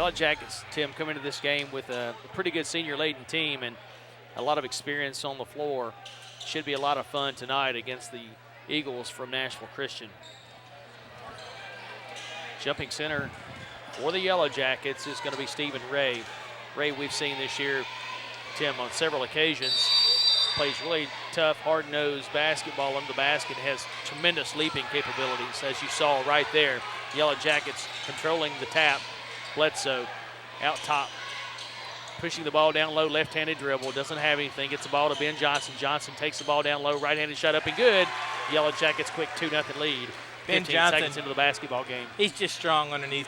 Yellow Jackets, Tim, come into this game with a pretty good senior-laden team and a lot of experience on the floor. Should be a lot of fun tonight against the Eagles from Nashville Christian. Jumping center for the Yellow Jackets is going to be Stephen Ray. Ray, we've seen this year, Tim, on several occasions, plays really tough, hard-nosed basketball under the basket, has tremendous leaping capabilities, as you saw right there. Yellow Jackets controlling the tap. Bledsoe out top, pushing the ball down low, left-handed dribble, doesn't have anything, gets the ball to Ben Johnson. Johnson takes the ball down low, right-handed shot up and good. Yellow Jackets quick 2-0 lead. Ben 15 Johnson, seconds into the basketball game. He's just strong underneath.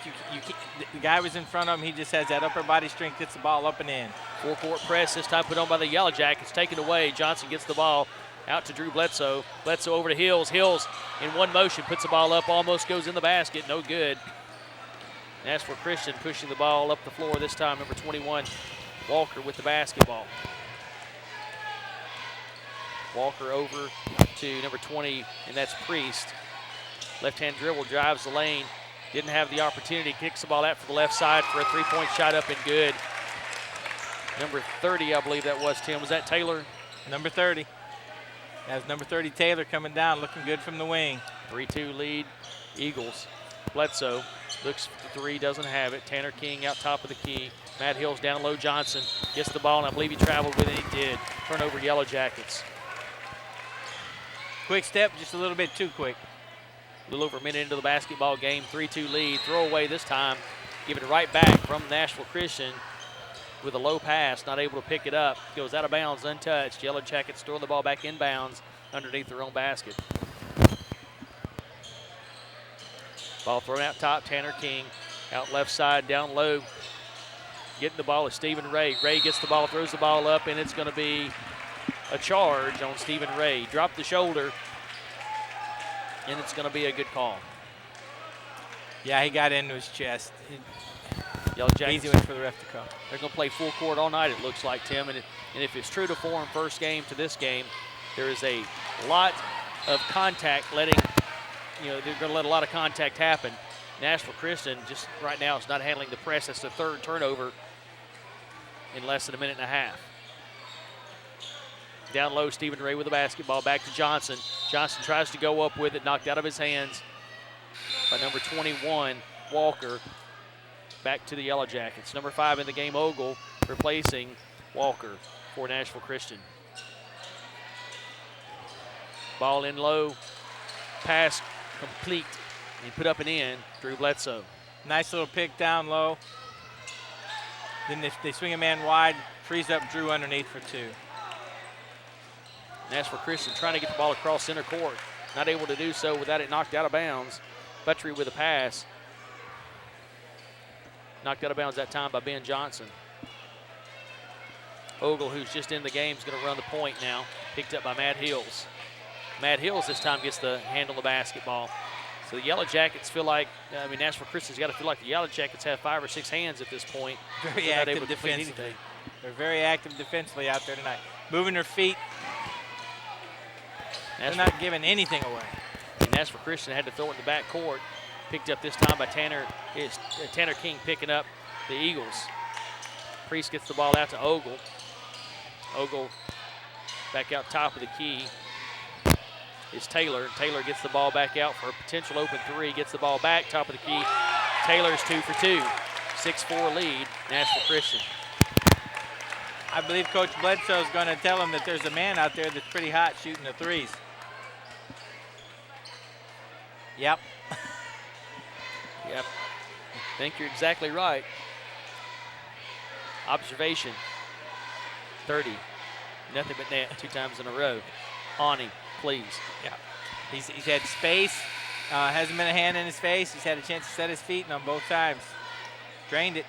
The guy was in front of him. He just has that upper body strength, gets the ball up and in. Full-court press, this time put on by the Yellow Jackets, taken away. Johnson gets the ball out to Drew Bledsoe. Bledsoe over to Hills. Hills in one motion puts the ball up, almost goes in the basket, no good. Nashville Christian pushing the ball up the floor this time, number 21, Walker with the basketball. Walker over to number 20, and that's Priest. Left-hand dribble, drives the lane. Didn't have the opportunity, kicks the ball out for the left side for a three-point shot up and good. Number 30, I believe that was, Tim. Was that Taylor? Number 30. That's number 30, Taylor, coming down, looking good from the wing. 3-2 lead, Eagles. Bledsoe looks for the three, doesn't have it. Tanner King out top of the key. Matt Hills down low, Johnson gets the ball, and I believe he traveled with it. He did. Turnover, Yellow Jackets. Quick step, just a little bit too quick. A little over a minute into the basketball game, 3-2 lead. Throw away this time. Give it right back from Nashville Christian with a low pass, not able to pick it up. Goes out of bounds, untouched. Yellow Jackets throw the ball back inbounds underneath their own basket. Ball thrown out top, Tanner King. Out left side, down low. Getting the ball is Stephen Ray. Ray gets the ball, throws the ball up, and it's going to be a charge on Stephen Ray. Dropped the shoulder, and it's going to be a good call. Yeah, he got into his chest. Yellow Jackets, easy one for the ref to call. They're going to play full court all night, it looks like, Tim. And if it's true to form, first game to this game, there is a lot of contact they're going to let a lot of contact happen. Nashville Christian just right now is not handling the press. That's the third turnover in less than a minute and a half. Down low, Stephen Ray with the basketball. Back to Johnson. Johnson tries to go up with it, knocked out of his hands by number 21, Walker. Back to the Yellow Jackets. Number 5 in the game, Ogle, replacing Walker for Nashville Christian. Ball in low, pass complete, and put up and in, Drew Bledsoe. Nice little pick down low. Then they swing a man wide, frees up Drew underneath for two. Nashville Christian trying to get the ball across center court. Not able to do so without it knocked out of bounds. Buttrey with a pass. Knocked out of bounds that time by Ben Johnson. Ogle, who's just in the game, is going to run the point now. Picked up by Matt Hills. Matt Hills this time gets the handle the basketball. So the Yellow Jackets feel like, Nashville Christian's got to feel like the Yellow Jackets have 5 or 6 hands at this point. Very active defensively. They're very active defensively out there tonight. Moving their feet. They're not giving anything away. And Nashville Christian had to throw it in the back court. Picked up this time by Tanner King picking up the Eagles. Priest gets the ball out to Ogle. Ogle back out top of the key is Taylor. Taylor gets the ball back out for a potential open three. Gets the ball back, top of the key. Taylor's 2 for 2. 6-4 lead, Nashville Christian. I believe Coach Bledsoe is going to tell him that there's a man out there that's pretty hot shooting the threes. Yep. Yep. I think you're exactly right. Observation. 30. Nothing but net 2 times in a row. Ani, please. Yeah. He's had space. Hasn't been a hand in his face. He's had a chance to set his feet, and on both times. Drained it.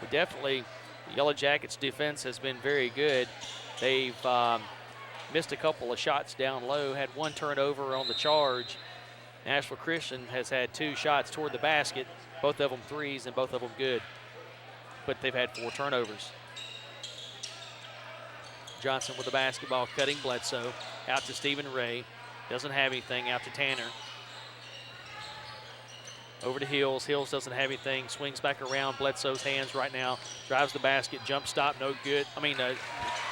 But definitely, the Yellow Jackets' defense has been very good. They've missed a couple of shots down low, had 1 turnover on the charge. Nashville Christian has had 2 shots toward the basket, both of them threes and both of them good. But they've had 4 turnovers. Johnson with the basketball, cutting Bledsoe. Out to Stephen Ray. Doesn't have anything, out to Tanner. Over to Hills. Hills doesn't have anything. Swings back around. Bledsoe's hands right now. Drives the basket. Jump stop, no good.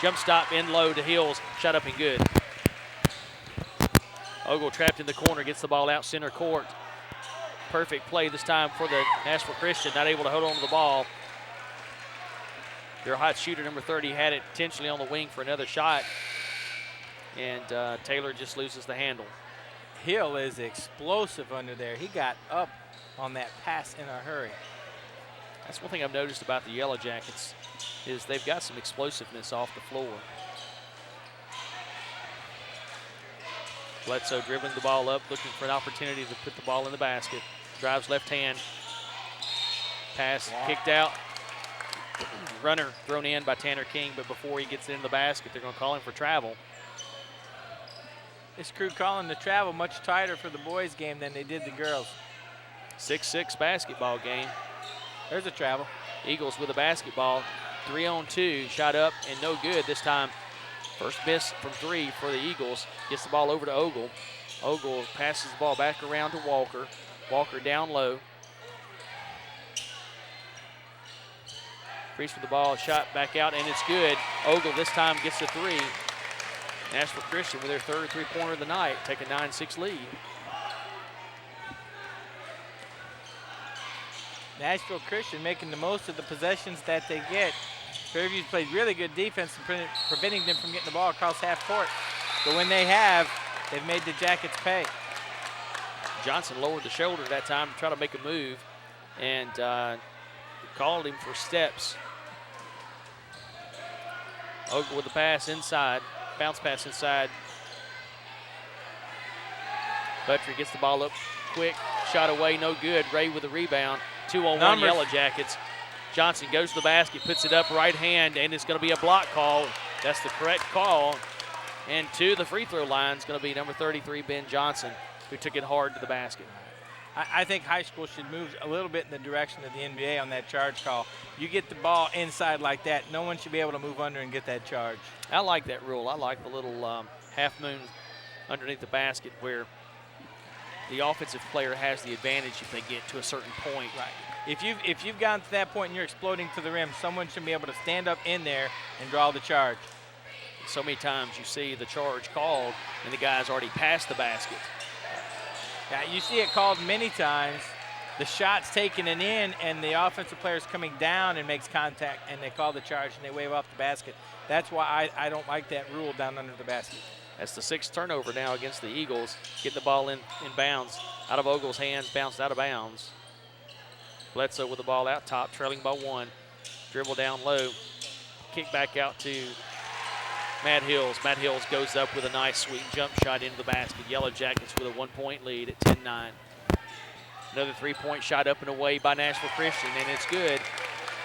Jump stop in low to Hills. Shot up and good. Ogle trapped in the corner. Gets the ball out center court. Perfect play this time for the Nashville Christian. Not able to hold on to the ball. Their hot shooter, number 30, had it intentionally on the wing for another shot. And Taylor just loses the handle. Hill is explosive under there. He got up on that pass in a hurry. That's one thing I've noticed about the Yellow Jackets is they've got some explosiveness off the floor. Bledsoe dribbling the ball up, looking for an opportunity to put the ball in the basket. Drives left hand. Pass kicked out. Runner thrown in by Tanner King, but before he gets into the basket, they're going to call him for travel. This crew calling the travel much tighter for the boys' game than they did the girls. 6-6 basketball game. There's a travel. Eagles with a basketball. 3-on-2, shot up and no good this time. First miss from 3 for the Eagles. Gets the ball over to Ogle. Ogle passes the ball back around to Walker. Walker down low. Reach for the ball, shot back out, and it's good. Ogle this time gets the 3. Nashville Christian with their third three-pointer of the night, take a 9-6 lead. Nashville Christian making the most of the possessions that they get. Fairview's played really good defense in preventing them from getting the ball across half court. But when they have, they've made the Jackets pay. Johnson lowered the shoulder that time to try to make a move and called him for steps. Ogle with the pass inside, bounce pass inside. Buttrey gets the ball up quick, shot away, no good. Ray with the rebound. 2-on-1 Yellow Jackets. Johnson goes to the basket, puts it up right hand, and it's going to be a block call. That's the correct call. And to the free throw line is going to be number 33, Ben Johnson, who took it hard to the basket. I think high school should move a little bit in the direction of the NBA on that charge call. You get the ball inside like that, no one should be able to move under and get that charge. I like that rule. I like the little half moon underneath the basket where the offensive player has the advantage if they get to a certain point. Right. If you've gotten to that point and you're exploding to the rim, someone should be able to stand up in there and draw the charge. So many times you see the charge called and the guy's already passed the basket. Yeah, you see it called many times. The shot's taken and in, and the offensive player's coming down and makes contact, and they call the charge and they wave off the basket. That's why I don't like that rule down under the basket. That's the 6th turnover now against the Eagles. Get the ball in bounds. Out of Ogle's hands, bounced out of bounds. Bledsoe with the ball out top, trailing by 1. Dribble down low. Kick back out to Matt Hills. Matt Hills goes up with a nice sweet jump shot into the basket. Yellow Jackets with a 1-point lead at 10-9. Another 3-point shot up and away by Nashville Christian, and it's good.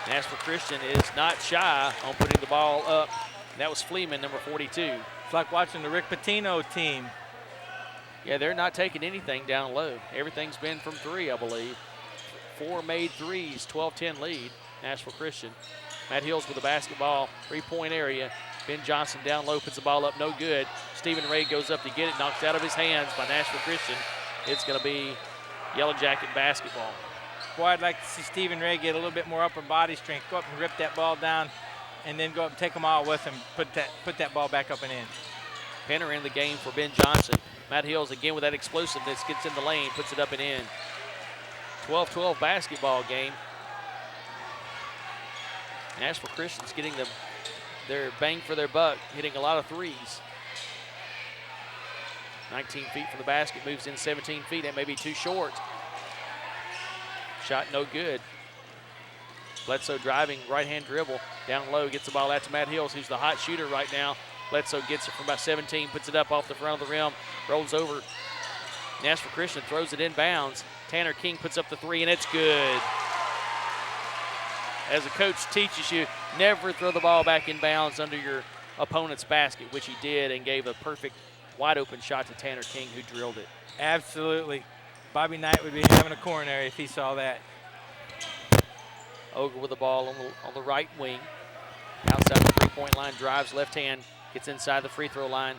Nashville Christian is not shy on putting the ball up. And that was Fleeman, number 42. It's like watching the Rick Pitino team. Yeah, they're not taking anything down low. Everything's been from 3, I believe. 4 made threes, 12-10 lead, Nashville Christian. Matt Hills with the basketball, 3-point area. Ben Johnson down low, puts the ball up, no good. Stephen Ray goes up to get it, knocked out of his hands by Nashville Christian. It's going to be Yellow Jacket basketball. Boy, I'd like to see Stephen Ray get a little bit more upper body strength, go up and rip that ball down, and then go up and take them all with him, put that ball back up and in. Penner in the game for Ben Johnson. Matt Hills again with that explosiveness, gets in the lane, puts it up and in. 12-12 basketball game. Nashville Christian's getting their bang for their buck, hitting a lot of threes. 19 feet from the basket, moves in 17 feet. That may be too short. Shot no good. Bledsoe driving, right-hand dribble, down low, gets the ball out to Matt Hills, who's the hot shooter right now. Bledsoe gets it from about 17, puts it up off the front of the rim, rolls over. Nashville Christian throws it in bounds. Tanner King puts up the 3, and it's good. As a coach teaches you, never throw the ball back in bounds under your opponent's basket, which he did, and gave a perfect wide-open shot to Tanner King, who drilled it. Absolutely. Bobby Knight would be having a coronary if he saw that. Ogle with the ball on the right wing. Outside the three-point line, drives left hand, gets inside the free throw line.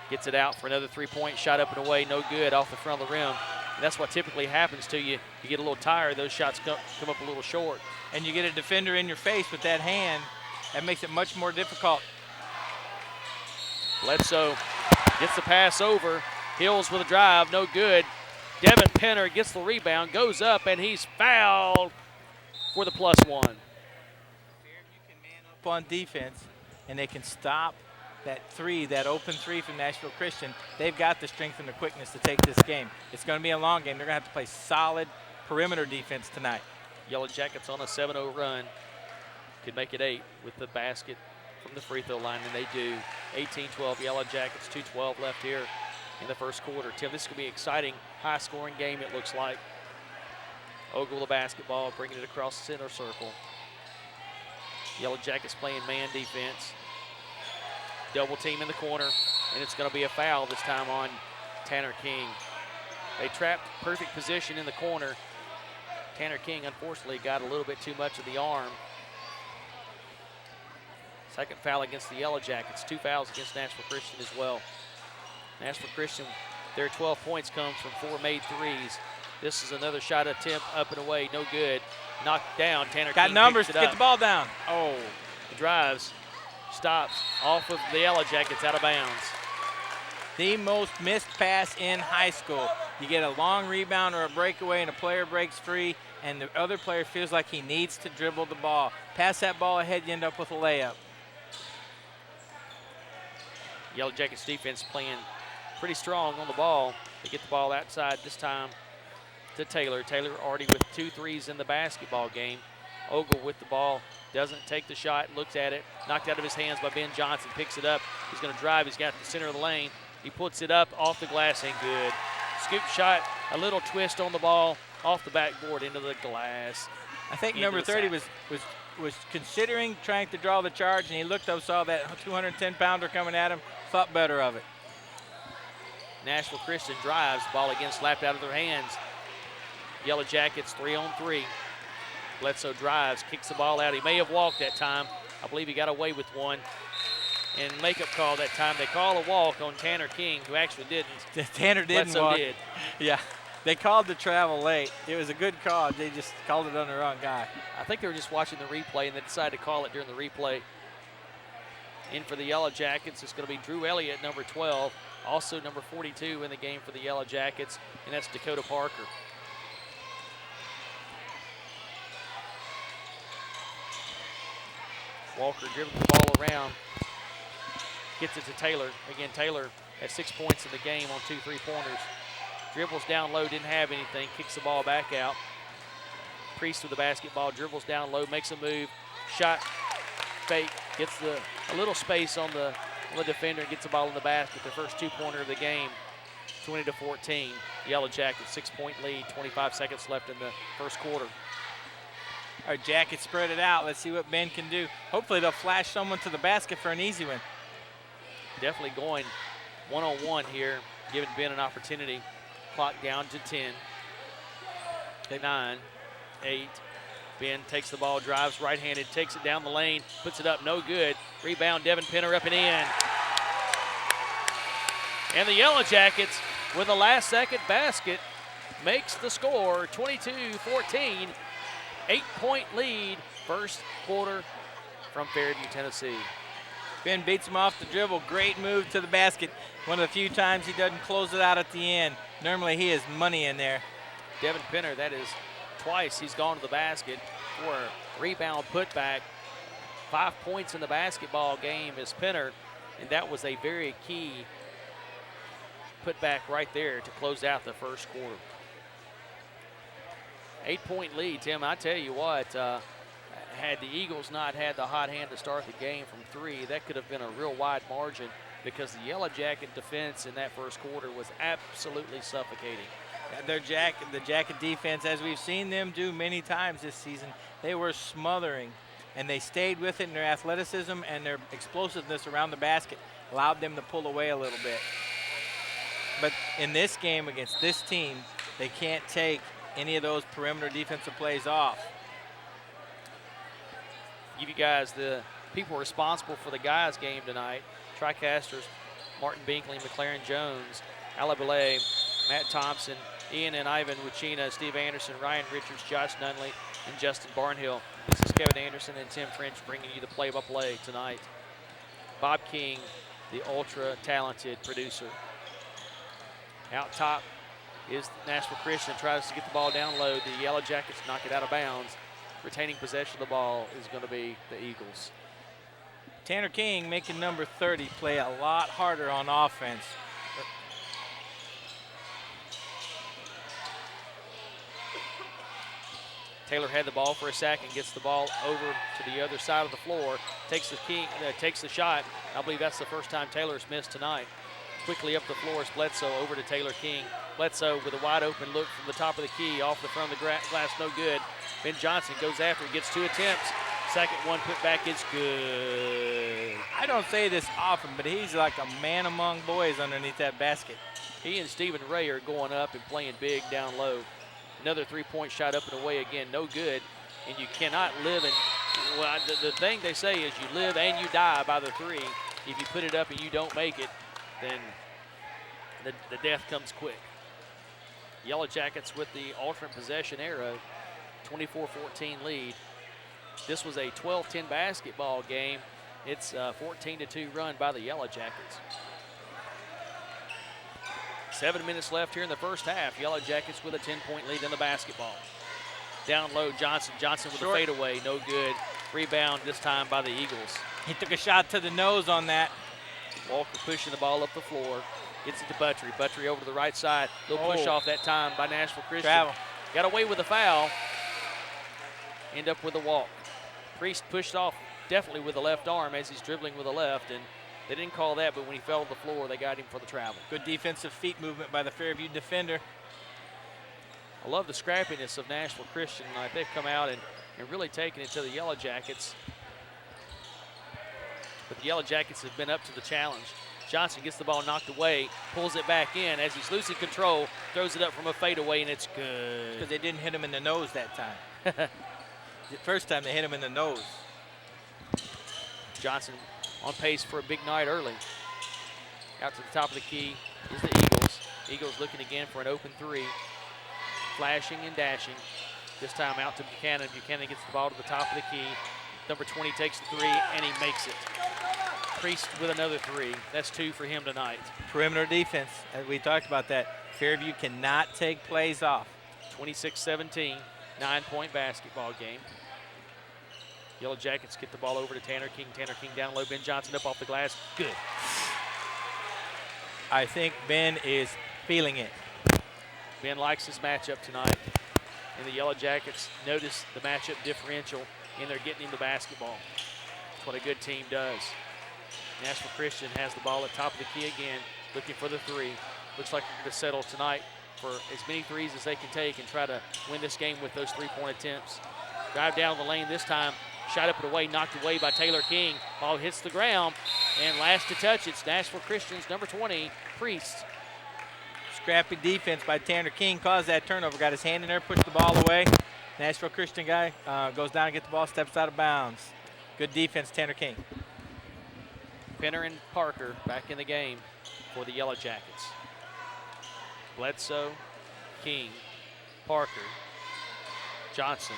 Gets it out for another 3-point shot up and away, no good, off the front of the rim. And that's what typically happens to you. You get a little tired, those shots come up a little short. And you get a defender in your face with that hand, that makes it much more difficult. Bledsoe gets the pass over. Hills with a drive, no good. Devin Penner gets the rebound, goes up, and he's fouled for the +1. Fairview can man up on defense, and they can stop that three, that open three from Nashville Christian. They've got the strength and the quickness to take this game. It's going to be a long game. They're going to have to play solid perimeter defense tonight. Yellow Jackets on a 7-0 run. Could make it 8 with the basket from the free throw line, and they do. 18-12 Yellow Jackets, 2:12 left here in the first quarter. Tim, this is going to be an exciting, high-scoring game, it looks like. Ogle the basketball, bringing it across the center circle. Yellow Jackets playing man defense. Double team in the corner, and it's going to be a foul this time on Tanner King. They trapped perfect position in the corner. Tanner King, unfortunately, got a little bit too much of the arm. Second foul against the Yellow Jackets. 2 fouls against Nashville Christian as well. Nashville Christian, their 12 points comes from 4 made threes. This is another shot attempt up and away, no good. Knocked down, Tanner got King numbers picks to it get up. the ball down. Oh, He drives, stops, off of the Yellow Jackets, out of bounds. the most missed pass in high school. You get a long rebound or a breakaway and a player breaks free and the other player feels like he needs to dribble the ball. Pass that ball ahead, you end up with a layup. Yellow Jackets defense playing pretty strong on the ball. They get the ball outside this time to Taylor. Taylor already with 2 threes in the basketball game. Ogle with the ball, doesn't take the shot, looks at it, knocked out of his hands by Ben Johnson, picks it up. He's going to drive, he's got the center of the lane. He puts it up off the glass and good. Scoop shot, a little twist on the ball, off the backboard into the glass. I think number 30 was considering trying to draw the charge, and he looked up, saw that 210-pounder coming at him, thought better of it. Nashville Christian drives, ball again slapped out of their hands. Yellow Jackets 3-on-3. Bledsoe drives, kicks the ball out. He may have walked that time. I believe he got away with one. And makeup call that time. They call a walk on Tanner King, who actually didn't. Tanner didn't Bledsoe walk. did. Yeah, they called the travel late. It was a good call. They just called it on the wrong guy. I think they were just watching the replay, and they decided to call it during the replay. In for the Yellow Jackets, it's going to be Drew Elliott, number 12. Also number 42 in the game for the Yellow Jackets, and that's Dakota Parker. Walker dribbling the ball around. Gets it to Taylor. Again, Taylor had 6 points in the game on 2 3-pointers. Dribbles down low, didn't have anything. Kicks the ball back out. Priest with the basketball, dribbles down low, makes a move. Shot, fake, gets a little space on the defender and gets the ball in the basket. The first 2-pointer of the game, 20-14. Yellow Jackets, 6-point lead, 25 seconds left in the first quarter. All right, Jackets spread it out. Let's see what Ben can do. Hopefully they'll flash someone to the basket for an easy win. Definitely going one-on-one here, giving Ben an opportunity. Clock down to 10. 9, 8. Ben takes the ball, drives right-handed, takes it down the lane, puts it up, no good. Rebound, Devin Penner up and in. And the Yellow Jackets, with a last-second basket, makes the score 22-14. 8-point lead, first quarter from Fairview, Tennessee. Ben beats him off the dribble. Great move to the basket. One of the few times he doesn't close it out at the end. Normally he has money in there. Devin Penner, that is twice he's gone to the basket for a rebound putback. 5 points in the basketball game is Penner, and that was a very key putback right there to close out the first quarter. 8-point lead, Tim. I tell you what, had the Eagles not had the hot hand to start the game from 3, that could have been a real wide margin because the Yellow Jacket defense in that first quarter was absolutely suffocating. The Jacket defense, as we've seen them do many times this season, they were smothering, and they stayed with it, and their athleticism and their explosiveness around the basket allowed them to pull away a little bit. But in this game against this team, they can't take any of those perimeter defensive plays off. Give you guys the people responsible for the guys' game tonight. Tricasters, Martin Binkley, McLaren Jones, Alabale, Matt Thompson, Ian and Ivan Wachina, Steve Anderson, Ryan Richards, Josh Nunley, and Justin Barnhill. This is Kevin Anderson and Tim French bringing you the play-by-play tonight. Bob King, the ultra-talented producer. Out top is Nashville Christian, tries to get the ball down low. The Yellow Jackets knock it out of bounds. Retaining possession of the ball is going to be the Eagles. Tanner King making number 30 play a lot harder on offense. Taylor had the ball for a second, gets the ball over to the other side of the floor, takes the shot. I believe that's the first time Taylor's missed tonight. Quickly up the floor is Bledsoe over to Taylor King. Bledsoe with a wide open look from the top of the key, off the front of the glass, no good. Ben Johnson goes after it, gets 2 attempts. Second one put back is good. I don't say this often, but he's like a man among boys underneath that basket. He and Stephen Ray are going up and playing big down low. Another 3-point shot up and away again, no good. And you cannot live in, well, the thing they say is you live and you die by the 3. If you put it up and you don't make it, then the death comes quick. Yellow Jackets with the alternate possession arrow, 24-14 lead. This was a 12-10 basketball game. It's a 14-2 run by the Yellow Jackets. 7 minutes left here in the first half. Yellow Jackets with a 10-point lead in the basketball. Down low, Johnson. Johnson with a fadeaway, no good. Rebound this time by the Eagles. He took a shot to the nose on that. Walker pushing the ball up the floor. Gets it to Buttrey. Buttrey over to the right side. Little push off that time by Nashville Christian. Travel. Got away with a foul. End up with a walk. Priest pushed off definitely with the left arm as he's dribbling with the left, and they didn't call that, but when he fell to the floor, they got him for the travel. Good defensive feet movement by the Fairview defender. I love the scrappiness of Nashville Christian. They've come out and really taken it to the Yellow Jackets. But the Yellow Jackets have been up to the challenge. Johnson gets the ball knocked away, pulls it back in as he's losing control, throws it up from a fadeaway, and it's good. Because they didn't hit him in the nose that time. The first time they hit him in the nose. Johnson on pace for a big night early. Out to the top of the key is the Eagles. Eagles looking again for an open 3. Flashing and dashing. This time out to Buchanan. Buchanan gets the ball to the top of the key. Number 20 takes the 3, and he makes it. Priest with another 3. That's 2 for him tonight. Perimeter defense, as we talked about that. Fairview cannot take plays off. 26-17, 9-point basketball game. Yellow Jackets get the ball over to Tanner King. Tanner King down low. Ben Johnson up off the glass. Good. I think Ben is feeling it. Ben likes this matchup tonight. And the Yellow Jackets notice the matchup differential, and they're getting him the basketball. That's what a good team does. Nashville Christian has the ball at top of the key again, looking for the 3. Looks like they're going to settle tonight for as many 3s as they can take and try to win this game with those 3-point attempts. Drive down the lane this time. Shot up and away, knocked away by Taylor King. Ball hits the ground, and last to touch it's Nashville Christian's number 20, Priest. Scrappy defense by Tanner King caused that turnover. Got his hand in there, pushed the ball away. Nashville Christian guy goes down and gets the ball, steps out of bounds. Good defense, Tanner King. Penner and Parker back in the game for the Yellow Jackets. Bledsoe, King, Parker, Johnson,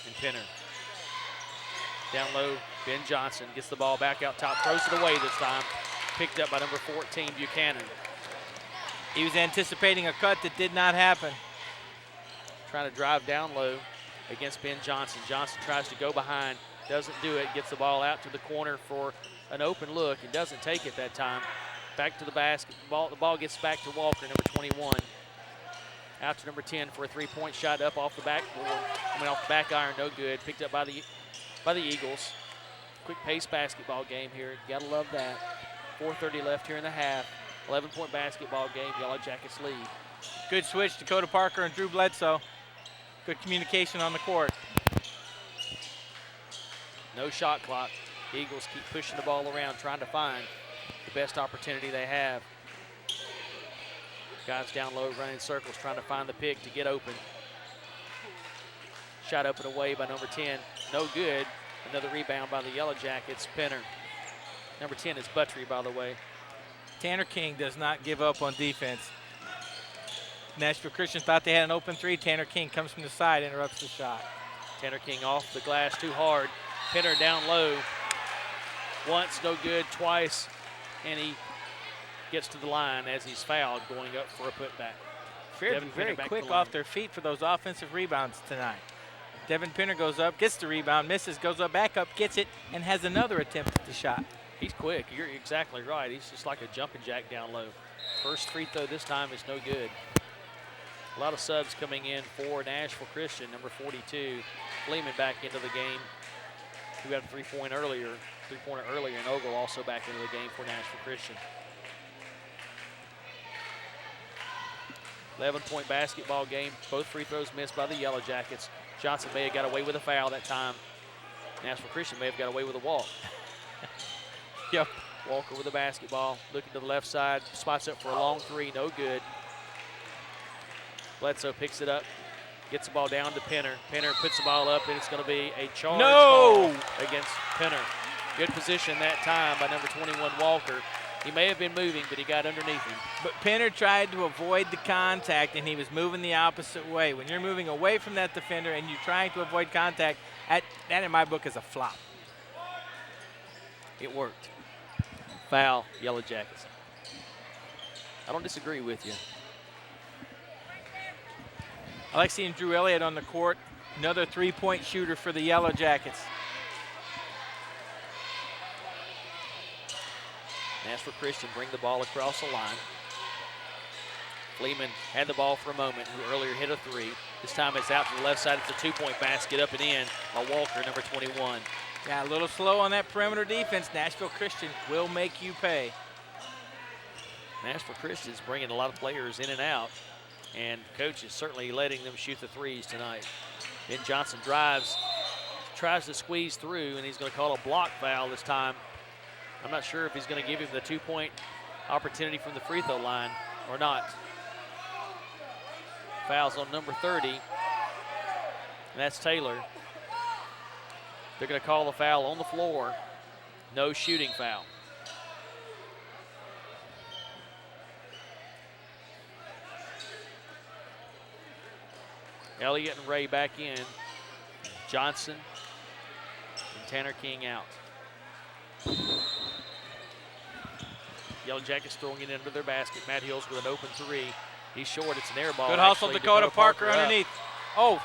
and Penner. Down low, Ben Johnson gets the ball back out top, throws it away this time. Picked up by number 14, Buchanan. He was anticipating a cut that did not happen. Trying to drive down low against Ben Johnson. Johnson tries to go behind, doesn't do it, gets the ball out to the corner for an open look and doesn't take it that time. Back to the basket. The ball gets back to Walker, number 21. Out to number 10 for a 3-point shot up off the backboard. Off the back iron, no good. Picked up by the Eagles. Quick pace basketball game here. Gotta love that. 4:30 left here in the half. 11-point basketball game. Yellow Jackets lead. Good switch, Dakota Parker and Drew Bledsoe. Good communication on the court. No shot clock. Eagles keep pushing the ball around, trying to find the best opportunity they have. Guys down low running circles, trying to find the pick to get open. Shot up and away by number 10. No good. Another rebound by the Yellow Jackets. Penner. Number 10 is Buttrey, by the way. Tanner King does not give up on defense. Nashville Christian thought they had an open three. Tanner King comes from the side, interrupts the shot. Tanner King off the glass too hard. Pinner down low. Once, no good. Twice, and he gets to the line as he's fouled going up for a putback. Fairview very quick off their feet for those offensive rebounds tonight. Devin Pinner goes up, gets the rebound, misses, goes up, back up, gets it, and has another attempt at the shot. He's quick. You're exactly right. He's just like a jumping jack down low. First free throw this time is no good. A lot of subs coming in for Nashville Christian. Number 42, Fleeman back into the game, who had a three-pointer earlier, and Ogle also back into the game for Nashville Christian. 11-point basketball game. Both free throws missed by the Yellow Jackets. Johnson may have got away with a foul that time. Nashville Christian may have got away with a walk. Yep. Walker with the basketball, looking to the left side, spots up for a long three, no good. Bledsoe picks it up, gets the ball down to Pinner. Pinner puts the ball up, and it's going to be a charge call against Pinner. Good position that time by number 21, Walker. He may have been moving, but he got underneath him. But Pinner tried to avoid the contact, and he was moving the opposite way. When you're moving away from that defender and you're trying to avoid contact, that in my book is a flop. It worked. Foul, Yellow Jackets. I don't disagree with you. I like seeing Drew Elliott on the court, another three-point shooter for the Yellow Jackets. Nashville Christian bring the ball across the line. Fleeman had the ball for a moment, who earlier hit a three. This time it's out to the left side. It's a two-point basket up and in by Walker, number 21. Yeah, a little slow on that perimeter defense. Nashville Christian will make you pay. Nashville Christian is bringing a lot of players in and out, and coach is certainly letting them shoot the threes tonight. Ben Johnson drives, tries to squeeze through, and he's going to call a block foul this time. I'm not sure if he's going to give him the two-point opportunity from the free throw line or not. Fouls on number 30, and that's Taylor. They're going to call the foul on the floor. No shooting foul. Elliott and Ray back in. Johnson and Tanner King out. Yellow Jackets throwing it into their basket. Matt Hills with an open three. He's short. It's an air ball. Good hustle, Dakota Parker underneath. Oh.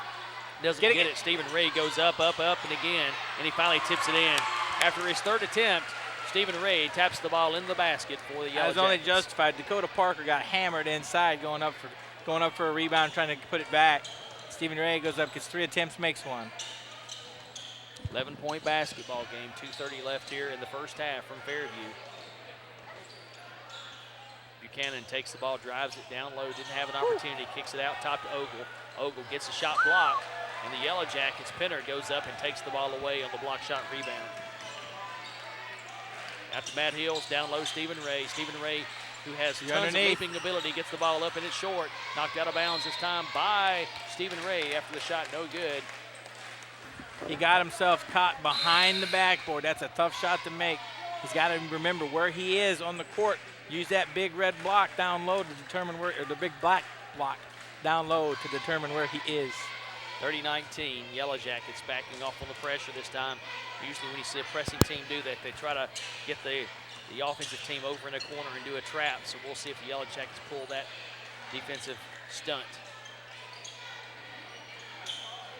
Doesn't get it. Stephen Ray goes up, and again, and he finally tips it in. After his third attempt, Stephen Ray taps the ball in the basket for the Yellow Jackets. That was only justified. Dakota Parker got hammered inside, going up for a rebound, trying to put it back. Stephen Ray goes up, gets 3 attempts, makes 1. 11-point basketball game. 2:30 left here in the first half from Fairview. Buchanan takes the ball, drives it down low, didn't have an opportunity, kicks it out top to Ogle. Ogle gets a shot blocked, and the Yellow Jackets, Pinner goes up and takes the ball away on the block shot rebound. Out to Matt Hills, down low Stephen Ray. Stephen Ray, who has tons of leaping ability, gets the ball up and it's short. Knocked out of bounds this time by Stephen Ray after the shot, no good. He got himself caught behind the backboard. That's a tough shot to make. He's got to remember where he is on the court. Use that big red block down low to determine where, or the big black block down low to determine where he is. 30-19, Yellow Jackets backing off on the pressure this time. Usually when you see a pressing team do that, they try to get the offensive team over in a corner and do a trap. So we'll see if the Yellow Jackets pull that defensive stunt.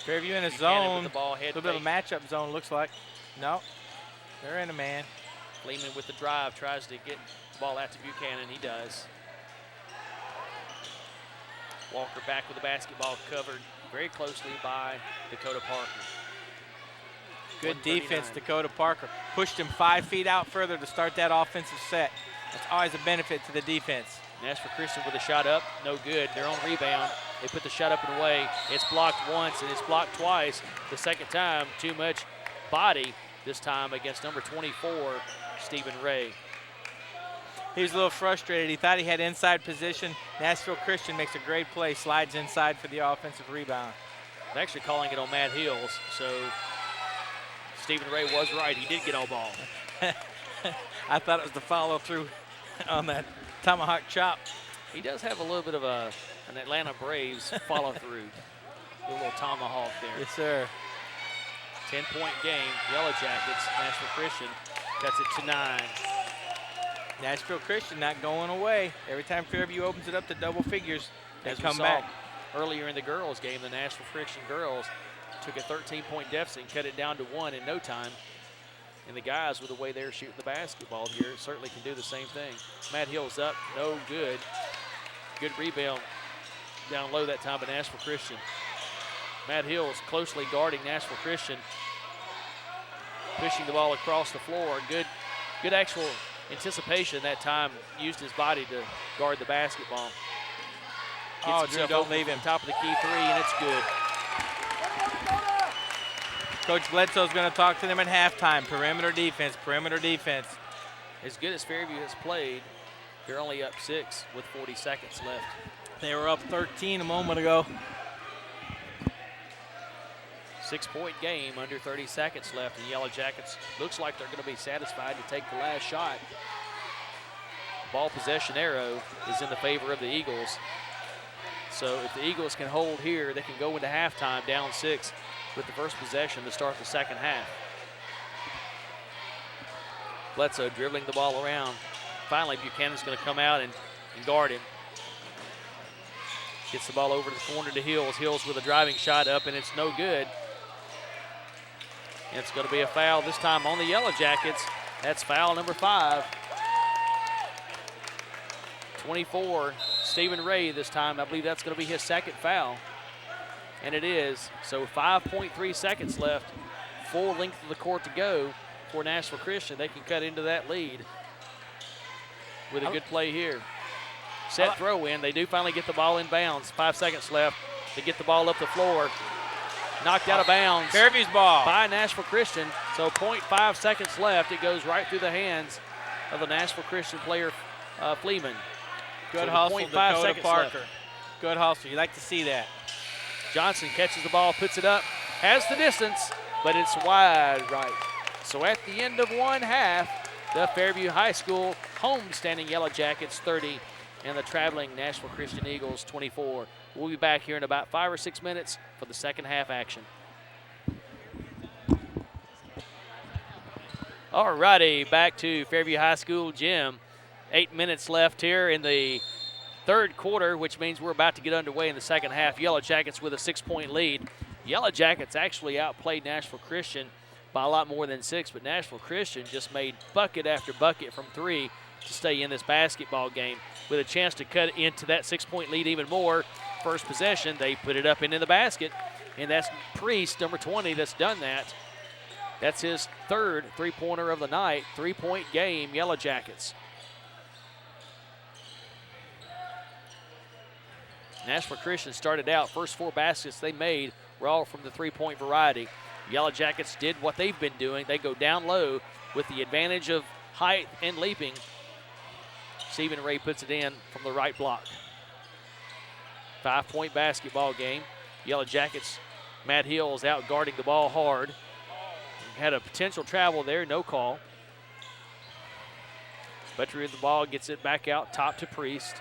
Fairview in a zone, a little bit of a matchup zone looks like. No, they're in a man. Fleeman with the drive, tries to get the ball out to Buchanan, he does. Walker back with the basketball, covered very closely by Dakota Parker. Good defense, Dakota Parker. Pushed him 5 feet out further to start that offensive set. That's always a benefit to the defense. Nashville Christian with a shot up, no good. Their own rebound. They put the shot up and away. It's blocked once and it's blocked twice. The second time, too much body, this time against number 24, Stephen Ray. He was a little frustrated. He thought he had inside position. Nashville Christian makes a great play, slides inside for the offensive rebound. I'm actually calling it on Matt Hills, so Stephen Ray was right. He did get all ball. I thought it was the follow-through on that tomahawk chop. He does have a little bit of a an Atlanta Braves follow through. A little tomahawk there. Yes, sir. 10-point game. Yellow Jackets. Nashville Christian cuts it to 9. Nashville Christian not going away. Every time Fairview opens it up to double figures, they As we come saw back. earlier in the girls' game, the Nashville Christian girls took a 13-point deficit and cut it down to 1 in no time. And the guys, with the way they're shooting the basketball here, certainly can do the same thing. Matt Hill's up, no good. Good rebound down low that time by Nashville Christian. Matt Hill's closely guarding Nashville Christian, pushing the ball across the floor. Good actual anticipation that time. Used his body to guard the basketball. Gets himself Drew, don't open leave him. from top of the key 3, and it's good. Coach Bledsoe's going to talk to them at halftime. Perimeter defense, perimeter defense. As good as Fairview has played, they're only up 6 with 40 seconds left. They were up 13 a moment ago. 6-point game, under 30 seconds left. And Yellow Jackets looks like they're going to be satisfied to take the last shot. Ball possession arrow is in the favor of the Eagles. So if the Eagles can hold here, they can go into halftime down 6 with the first possession to start the second half. Bledsoe dribbling the ball around. Finally, Buchanan's going to come out and guard him. Gets the ball over to the corner to Hills. Hills with a driving shot up, and it's no good. And it's going to be a foul this time on the Yellow Jackets. That's foul number 5. 24, Stephen Ray this time. I believe that's going to be his second foul. And it is. So 5.3 seconds left. Full length of the court to go for Nashville Christian. They can cut into that lead with a good play here. Set throw in. They do finally get the ball in bounds. 5 seconds left. They get the ball up the floor. Knocked out of bounds. Fairview's ball. By Nashville Christian. So 0.5 seconds left. It goes right through the hands of the Nashville Christian player, Fleeman. Good So hustle, 0.5 Dakota seconds Parker. left. Good hustle. You like to see that. Johnson catches the ball, puts it up, has the distance, but it's wide right. So at the end of one half, the Fairview High School homestanding Yellow Jackets 30 and the traveling Nashville Christian Eagles 24. We'll be back here in about 5 or 6 minutes for the second half action. All righty, back to Fairview High School gym. 8 minutes left here in the third quarter, which means we're about to get underway in the second half. Yellow Jackets with a 6-point lead. Yellow Jackets actually outplayed Nashville Christian by a lot more than 6, but Nashville Christian just made bucket after bucket from 3 to stay in this basketball game with a chance to cut into that 6-point lead even more. First possession, they put it up into the basket, and that's Priest, number 20, that's done that. That's his third three-pointer of the night. 3-point game, Yellow Jackets. Nashville Christian started out, first 4 baskets they made were all from the 3-point variety. Yellow Jackets did what they've been doing. They go down low with the advantage of height and leaping. Stephen Ray puts it in from the right block. 5-point basketball game. Yellow Jackets, Matt Hills out guarding the ball hard. Had a potential travel there, no call. Butcher of the ball, gets it back out top to Priest.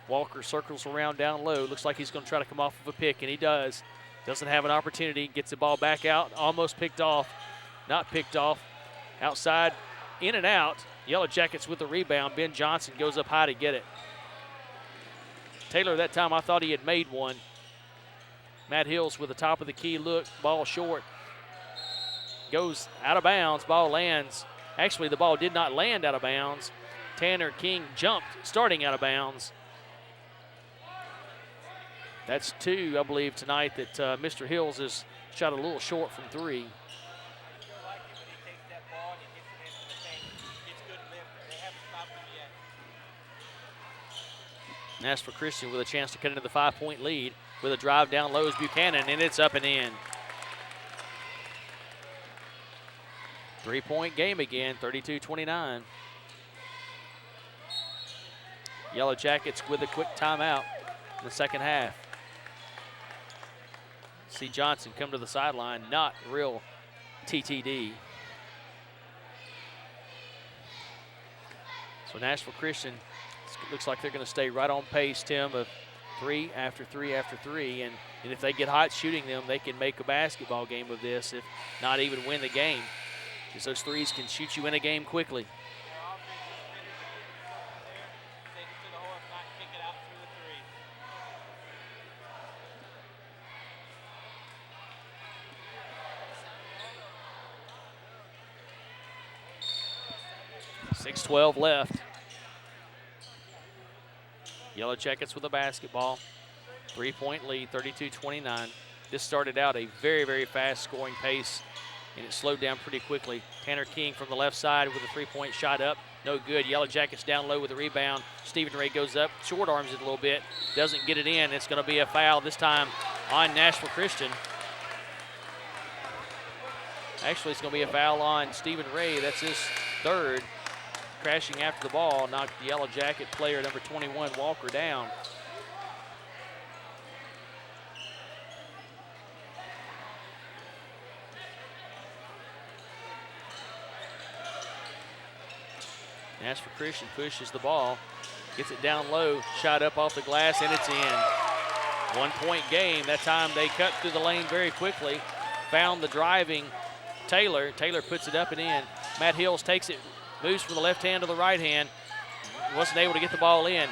Walker circles around down low. Looks like he's going to try to come off of a pick, and he does. Doesn't have an opportunity. Gets the ball back out. Almost picked off. Not picked off. Outside, in and out. Yellow Jackets with the rebound. Ben Johnson goes up high to get it. Taylor, that time I thought he had made one. Matt Hills with the top of the key look. Ball short. Goes out of bounds. Ball lands. Actually, the ball did not land out of bounds. Tanner King jumped starting out of bounds. That's 2, I believe, tonight that Mr. Hills has shot a little short from 3. Nashville Christian with a chance to cut into the 5-point lead with a drive down low is Buchanan, and it's up and in. 3-point game again, 32-29. Yellow Jackets with a quick timeout in the second half. See Johnson come to the sideline, not real TTD. So Nashville Christian Looks like they're going to stay right on pace, Tim, of 3 after 3 after 3. And if they get hot shooting them, they can make a basketball game of this, if not even win the game. Because those threes can shoot you in a game quickly. 6:12 left. Yellow Jackets with a basketball. 3-point lead, 32-29. This started out a very, very fast scoring pace, and it slowed down pretty quickly. Tanner King from the left side with a 3-point shot up. No good. Yellow Jackets down low with a rebound. Stephen Ray goes up, short arms it a little bit, doesn't get it in. It's going to be a foul this time on Nashville Christian. Actually, it's going to be a foul on Stephen Ray. That's his third. Crashing after the ball, knocked the Yellow Jacket player, number 21, Walker, down. Nashville Christian pushes the ball, gets it down low, shot up off the glass, and it's in. 1-point game. That time they cut through the lane very quickly, found the driving Taylor. Taylor puts it up and in. Matt Hills takes it, moves from the left hand to the right hand. Wasn't able to get the ball in.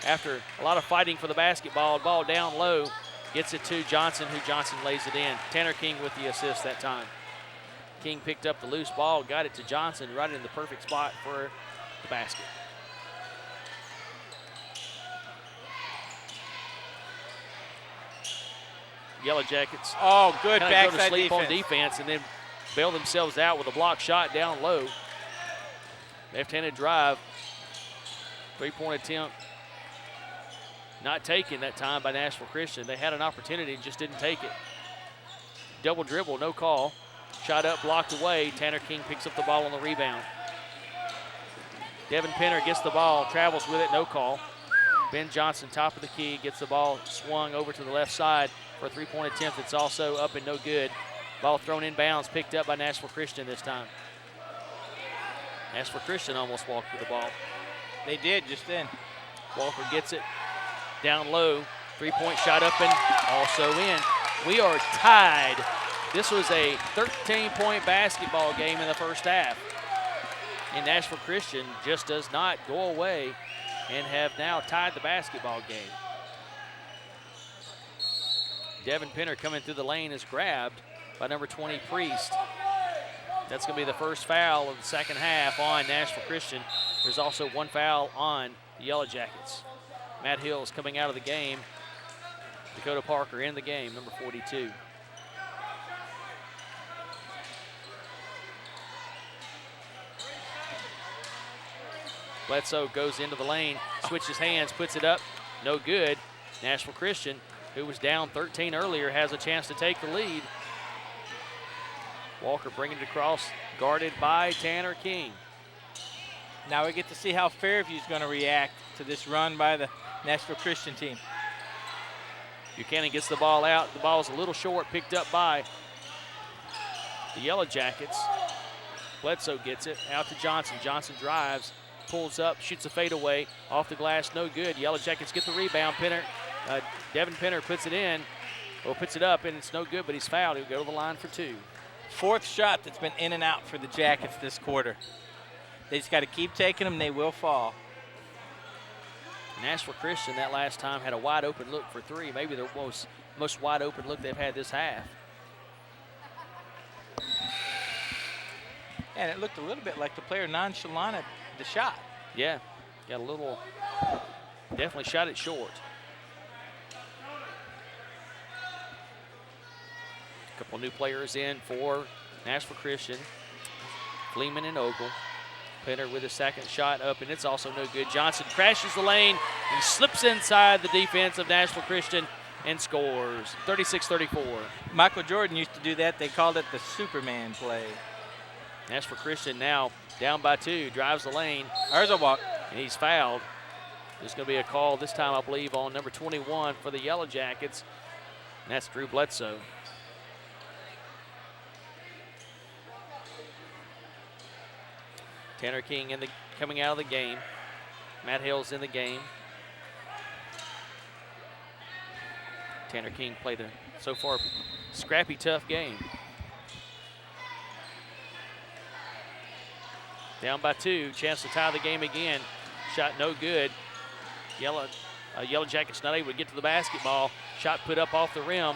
After a lot of fighting for the basketball, ball down low, gets it to Johnson, who Johnson lays it in. Tanner King with the assist that time. King picked up the loose ball, got it to Johnson right in the perfect spot for the basket. Yellow Jackets. Oh, good backside go to sleep defense. on defense and then bail themselves out with a block shot down low. Left-handed drive. 3-point attempt. Not taken that time by Nashville Christian. They had an opportunity, just didn't take it. Double dribble, no call. Shot up, blocked away. Tanner King picks up the ball on the rebound. Devin Penner gets the ball, travels with it, no call. Ben Johnson, top of the key, gets the ball swung over to the left side for a 3-point attempt. It's also up and no good. Ball thrown in bounds, picked up by Nashville Christian this time. Nashville Christian almost walked with the ball. They did just then. Walker gets it down low. 3-point shot up and also in. We are tied. This was a 13-point basketball game in the first half. And Nashville Christian just does not go away and have now tied the basketball game. Devin Penner coming through the lane is grabbed by number 20, Priest. That's going to be the first foul of the second half on Nashville Christian. There's also one foul on the Yellow Jackets. Matt Hills coming out of the game. Dakota Parker in the game, number 42. Bledsoe goes into the lane, switches hands, puts it up, no good. Nashville Christian, who was down 13 earlier, has a chance to take the lead. Walker bringing it across, guarded by Tanner King. Now we get to see how Fairview's going to react to this run by the Nashville Christian team. Buchanan gets the ball out. The ball's a little short, picked up by the Yellow Jackets. Bledsoe gets it out to Johnson. Johnson drives, pulls up, shoots a fadeaway off the glass, no good. Yellow Jackets get the rebound. Devin Penner puts it in, or puts it up, and it's no good, but he's fouled. He'll go to the line for two. Fourth shot that's been in and out for the Jackets this quarter. They just got to keep taking them. They will fall. Nashville Christian that last time had a wide open look for three. Maybe the most wide open look they've had this half. And it looked a little bit like the player nonchalanted the shot. Yeah, got a little, definitely shot it short. A couple new players in for Nashville Christian. Fleeman and Ogle. Penner with a second shot up, and it's also no good. Johnson crashes the lane. He slips inside the defense of Nashville Christian and scores. 36-34. Michael Jordan used to do that. They called it the Superman play. Nashville Christian now down by two, drives the lane. There's a walk. And he's fouled. There's going to be a call this time, I believe, on number 21 for the Yellow Jackets, and that's Drew Bledsoe. Tanner King coming out of the game. Matt Hill's in the game. Tanner King played a, so far, scrappy, tough game. Down by 2, chance to tie the game again. Shot no good. Yellow Jackets not able to get to the basketball. Shot put up off the rim.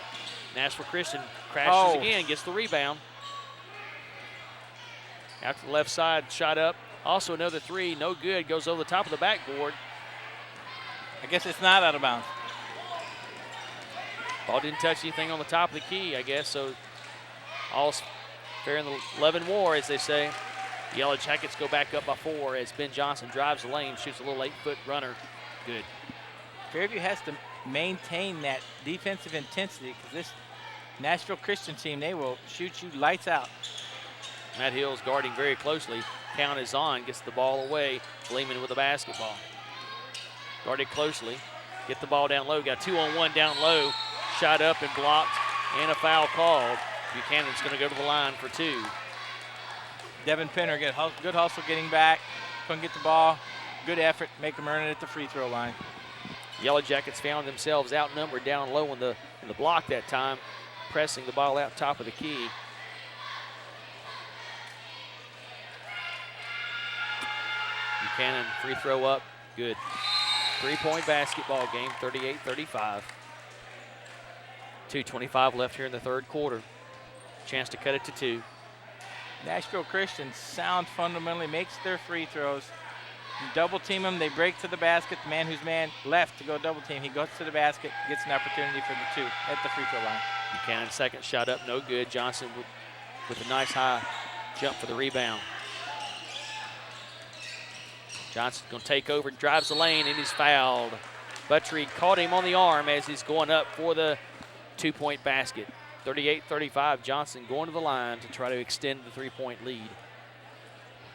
Nashville Christian crashes again, gets the rebound. Out to the left side, shot up. Also another 3, no good, goes over the top of the backboard. I guess it's not out of bounds. Ball didn't touch anything on the top of the key, I guess, so all's fair in the love and war, as they say. The Yellow Jackets go back up by 4 as Ben Johnson drives the lane, shoots a little 8-foot runner. Good. Fairview has to maintain that defensive intensity because this Nashville Christian team, they will shoot you lights out. Matt Hill's guarding very closely. Count is on, gets the ball away. Lehman with the basketball. Guarded closely. Get the ball down low. Got 2-on-1 down low. Shot up and blocked, and a foul called. Buchanan's going to go to the line for 2. Devin Penner, good hustle getting back. Couldn't get the ball. Good effort. Make them earn it at the free throw line. Yellow Jackets found themselves outnumbered down low in the block that time, pressing the ball out top of the key. Buchanan, free throw up, good. 3-point basketball game, 38-35. 2:25 left here in the third quarter. Chance to cut it to 2. Nashville Christian, sound fundamentally, makes their free throws. You double team them, they break to the basket. The man who's man left to go double team, he goes to the basket, gets an opportunity for the 2 at the free throw line. Buchanan, second shot up, no good. Johnson with a nice high jump for the rebound. Johnson's going to take over, drives the lane, and he's fouled. Buttrey caught him on the arm as he's going up for the 2-point basket. 38-35, Johnson going to the line to try to extend the 3-point lead.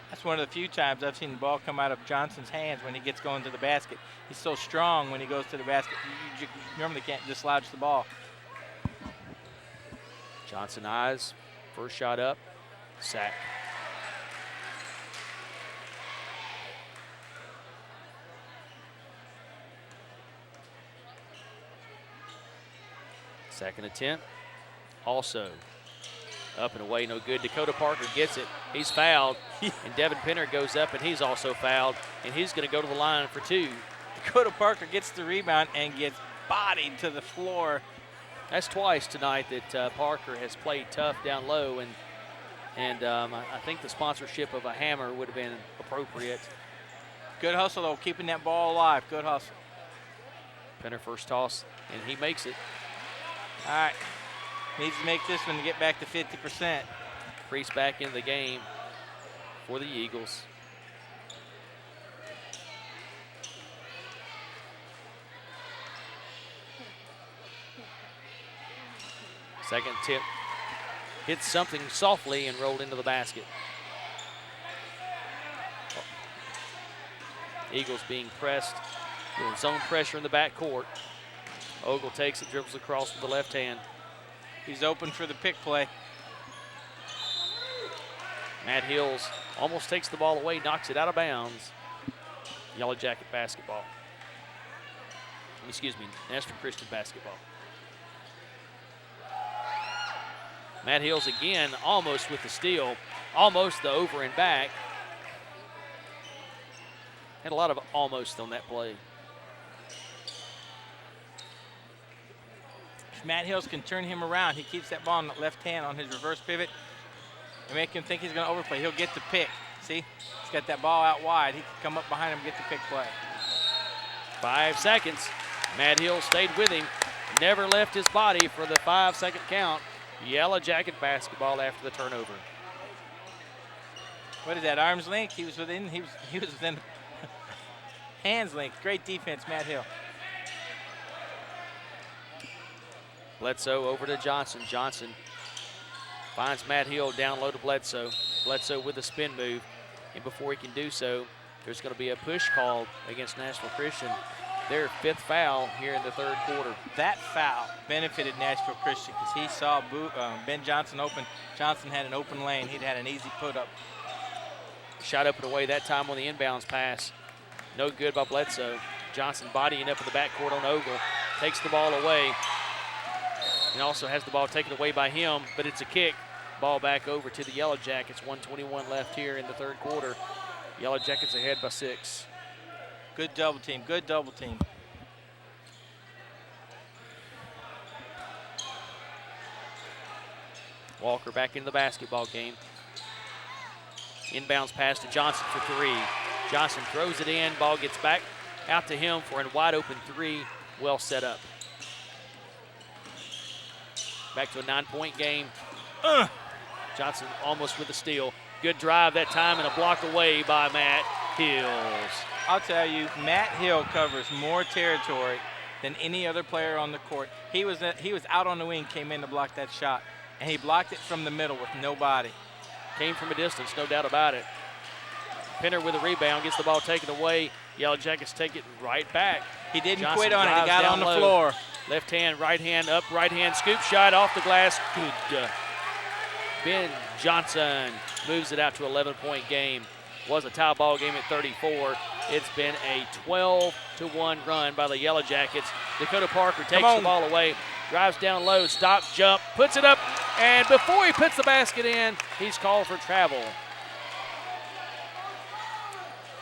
That's one of the few times I've seen the ball come out of Johnson's hands when he gets going to the basket. He's so strong when he goes to the basket. You normally can't dislodge the ball. Johnson eyes, first shot up, sack. Second attempt, also up and away, no good. Dakota Parker gets it. He's fouled, and Devin Penner goes up, and he's also fouled, and he's going to go to the line for 2. Dakota Parker gets the rebound and gets bodied to the floor. That's twice tonight that Parker has played tough down low, and I think the sponsorship of a hammer would have been appropriate. Good hustle, though, keeping that ball alive. Good hustle. Penner first toss, and he makes it. All right, needs to make this one to get back to 50%. Priest back into the game for the Eagles. Second tip, hit something softly and rolled into the basket. Eagles being pressed, with zone pressure in the backcourt. Ogle takes it, dribbles across with the left hand. He's open for the pick play. Matt Hills almost takes the ball away, knocks it out of bounds. Yellow Jacket basketball. Excuse me, Nashville Christian basketball. Matt Hills again, almost with the steal, almost the over and back. Had a lot of almost on that play. If Matt Hills can turn him around, he keeps that ball on the left hand on his reverse pivot and make him think he's going to overplay. He'll get the pick. See? He's got that ball out wide. He can come up behind him and get the pick play. 5 seconds. Matt Hills stayed with him, never left his body for the 5-second count. Yellow Jacket basketball after the turnover. What is that, arm's length? He was within hands length. Great defense, Matt Hill. Bledsoe over to Johnson. Johnson finds Matt Hill down low to Bledsoe. Bledsoe with a spin move. And before he can do so, there's going to be a push called against Nashville Christian. Their 5th foul here in the third quarter. That foul benefited Nashville Christian because he saw Ben Johnson open. Johnson had an open lane. He'd had an easy put up. Shot up and away that time on the inbounds pass. No good by Bledsoe. Johnson bodying up in the backcourt on Ogle. Takes the ball away. And also has the ball taken away by him, but it's a kick. Ball back over to the Yellow Jackets. 1:21 left here in the third quarter. Yellow Jackets ahead by 6. Good double team, good double team. Walker back into the basketball game. Inbounds pass to Johnson for 3. Johnson throws it in. Ball gets back out to him for a wide open 3. Well set up. Back to a 9-point game. Johnson almost with a steal. Good drive that time and a block away by Matt Hills. I'll tell you, Matt Hill covers more territory than any other player on the court. He was out on the wing, came in to block that shot, and he blocked it from the middle with nobody. Came from a distance, no doubt about it. Penner with a rebound, gets the ball taken away. Yellow Jackets take it right back. He didn't Johnson quit on it. He got on the low. floor. Left hand, right hand, up, right hand, scoop shot off the glass. Good. Ben Johnson moves it out to 11-point game. Was a tie ball game at 34. It's been a 12-1 run by the Yellow Jackets. Dakota Parker takes the ball away, drives down low, stop, jump, puts it up, and before he puts the basket in, he's called for travel.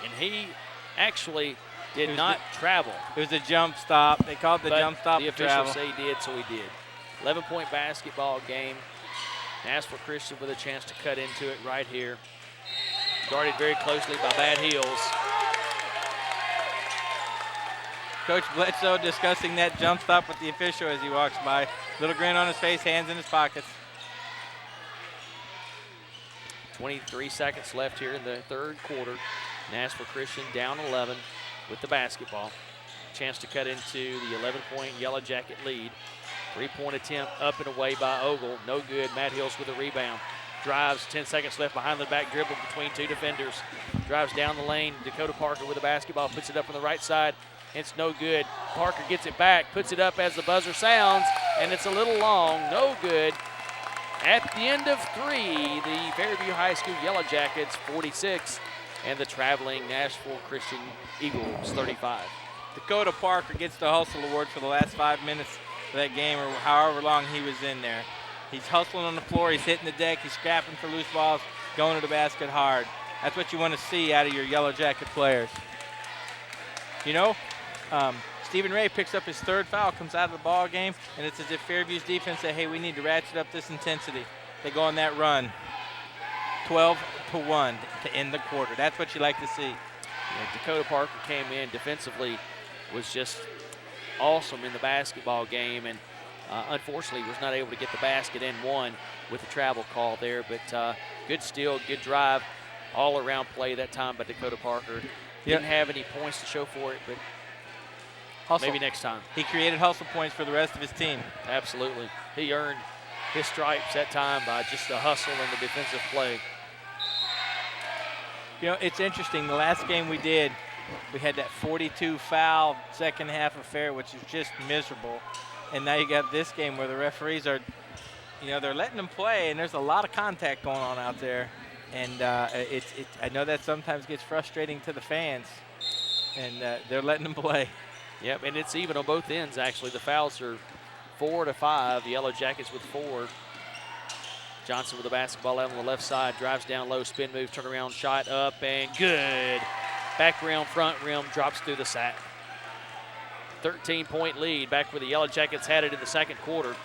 And he actually did not travel. It was a jump stop. They called the jump stop the for travel. officials say he did, so he did. 11-point basketball game. Nashville Christian with a chance to cut into it right here. Guarded very closely by Bad Hills. Coach Bledsoe discussing that jump stop with the official as he walks by. Little grin on his face, hands in his pockets. 23 seconds left here in the third quarter. Nashville Christian down 11 with the basketball. Chance to cut into the 11-point Yellow Jacket lead. 3-point attempt up and away by Ogle. No good. Matt Hills with a rebound. Drives, 10 seconds left behind the back dribble between 2 defenders. Drives down the lane. Dakota Parker with the basketball, puts it up on the right side. It's no good. Parker gets it back, puts it up as the buzzer sounds, and it's a little long. No good. At the end of 3, the Fairview High School Yellow Jackets 46 and the traveling Nashville Christian Eagles 35. Dakota Parker gets the Hustle Award for the last 5 minutes of that game, or however long he was in there. He's hustling on the floor, he's hitting the deck, he's scrapping for loose balls, going to the basket hard. That's what you want to see out of your Yellow Jacket players. You know, Stephen Ray picks up his 3rd foul, comes out of the ball game, and it's as if Fairview's defense said, hey, we need to ratchet up this intensity. They go on that run. 12-1 to end the quarter. That's what you like to see. Yeah, Dakota Parker came in defensively, was just awesome in the basketball game, and unfortunately was not able to get the basket in one with the travel call there, but good steal, good drive, all-around play that time by Dakota Parker. Didn't have any points to show for it, but hustle. Maybe next time. He created hustle points for the rest of his team. Absolutely. He earned his stripes that time by just the hustle and the defensive play. You know, it's interesting. The last game we did, we had that 42 foul second half affair, which is just miserable. And now you got this game where the referees are, you know, they're letting them play, and there's a lot of contact going on out there. And I know that sometimes gets frustrating to the fans, and they're letting them play. Yep, and it's even on both ends, actually. The fouls are 4 to 5. The Yellow Jackets with 4. Johnson with the basketball out on the left side, drives down low, spin move, turnaround shot up, and good. Back rim, front rim, drops through the sack. 13-point lead, back where the Yellow Jackets had it in the second quarter.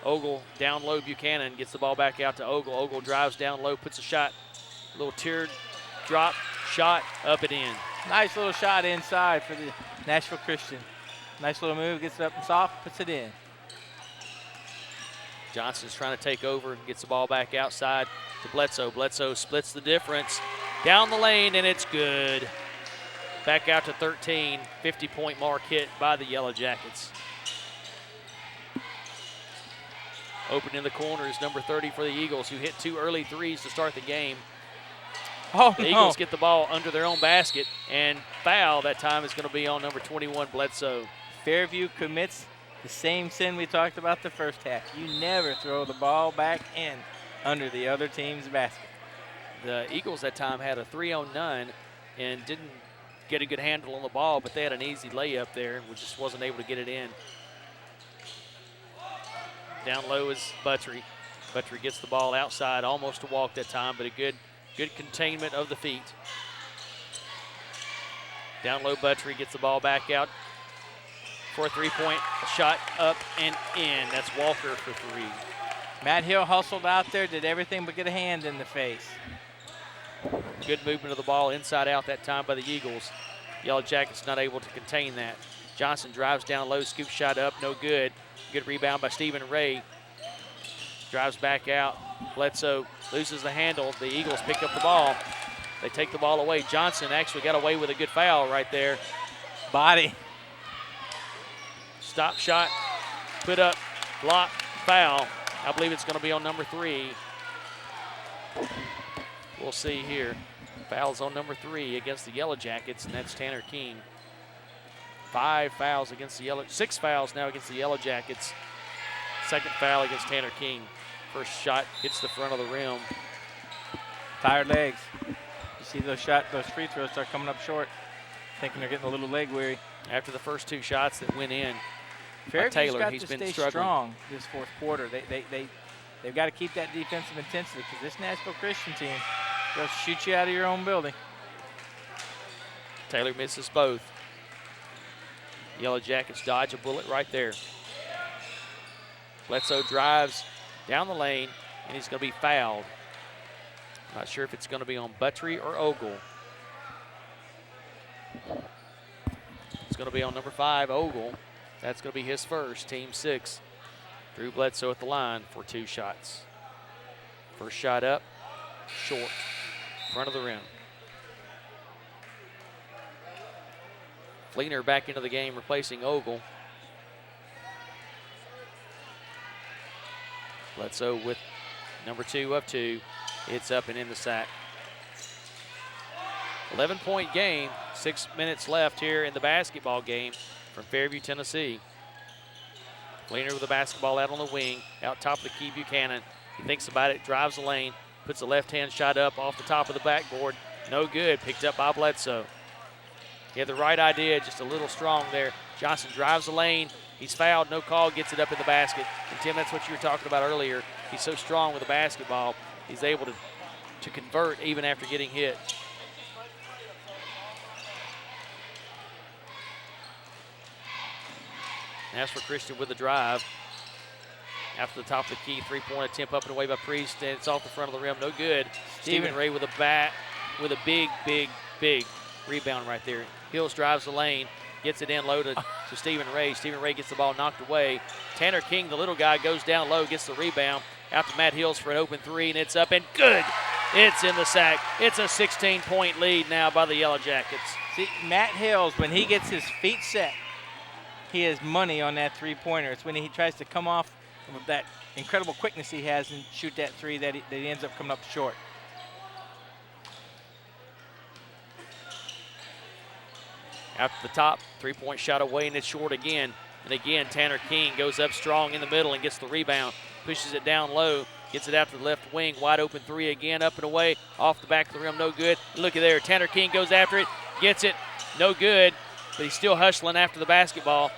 Ogle down low, Buchanan gets the ball back out to Ogle. Ogle drives down low, puts a shot, little tiered drop, shot, up and in. Nice little shot inside for the Nashville Christian. Nice little move, gets it up and soft, puts it in. Johnson's trying to take over, gets the ball back outside to Bledsoe. Bledsoe splits the difference, down the lane, and it's good. Back out to 13, 50-point mark hit by the Yellow Jackets. Open in the corner is number 30 for the Eagles, who hit 2 early threes to start the game. The Eagles get the ball under their own basket, and foul that time is going to be on number 21, Bledsoe. Fairview commits the same sin we talked about the first half. You never throw the ball back in under the other team's basket. The Eagles that time had a 3-on-none and didn't get a good handle on the ball, but they had an easy layup there and just wasn't able to get it in. Down low is Buttrey. Buttrey gets the ball outside, almost a walk that time, but a good containment of the feet. Down low, Buttrey gets the ball back out for a three-point shot, up and in. That's Walker for three. Matt Hill hustled out there, did everything but get a hand in the face. Good movement of the ball inside out that time by the Eagles. Yellow Jackets not able to contain that. Johnson drives down low, scoop shot up, no good. Good rebound by Stephen Ray. Drives back out. Bledsoe loses the handle. The Eagles pick up the ball. They take the ball away. Johnson actually got away with a good foul right there. Body. Stop shot, put up, block, foul. I believe it's going to be on number 3. We'll see here. Fouls on number 3 against the Yellow Jackets, and that's Tanner King. 6 fouls now against the Yellow Jackets. Second foul against Tanner King. First shot hits the front of the rim. Tired legs. You see those free throws start coming up short. Thinking they're getting a little leg weary. After the first 2 shots that went in, Fairview's Taylor, got he's to been stay struggling. Strong this fourth quarter. They've got to keep that defensive intensity because this Nashville Christian team will shoot you out of your own building. Taylor misses both. Yellow Jackets dodge a bullet right there. Bledsoe drives down the lane, and he's going to be fouled. Not sure if it's going to be on Buttrey or Ogle. It's going to be on number 5, Ogle. That's going to be his first, team 6. Drew Bledsoe at the line for 2 shots. First shot up, short, front of the rim. Fleener back into the game, replacing Ogle. Bledsoe with number 2 of 2. It's up and in the sack. 11-point game, 6 minutes left here in the basketball game from Fairview, Tennessee. Fleener with the basketball out on the wing, out top of the key, Buchanan. He thinks about it, drives the lane, puts a left-hand shot up off the top of the backboard. No good, picked up by Bledsoe. He had the right idea, just a little strong there. Johnson drives the lane. He's fouled, no call, gets it up in the basket. And Tim, that's what you were talking about earlier. He's so strong with the basketball. He's able to convert even after getting hit. Nashville Christian with the drive. After the top of the key, 3-point attempt up and away by Priest, and it's off the front of the rim, no good. Stephen Ray with a big rebound right there. Hills drives the lane, gets it in low to Stephen Ray. Stephen Ray gets the ball knocked away. Tanner King, the little guy, goes down low, gets the rebound. Out to Matt Hills for an open 3, and it's up and good. It's in the sack. It's a 16-point lead now by the Yellow Jackets. See, Matt Hills, when he gets his feet set, he has money on that three-pointer. It's when he tries to come off with that incredible quickness he has and shoot that 3 that he ends up coming up short. Out to the top, 3-point shot away, and it's short again. And again, Tanner King goes up strong in the middle and gets the rebound. Pushes it down low, gets it out to the left wing. Wide open 3 again, up and away, off the back of the rim, no good. Look at there, Tanner King goes after it, gets it, no good, but he's still hustling after the basketball.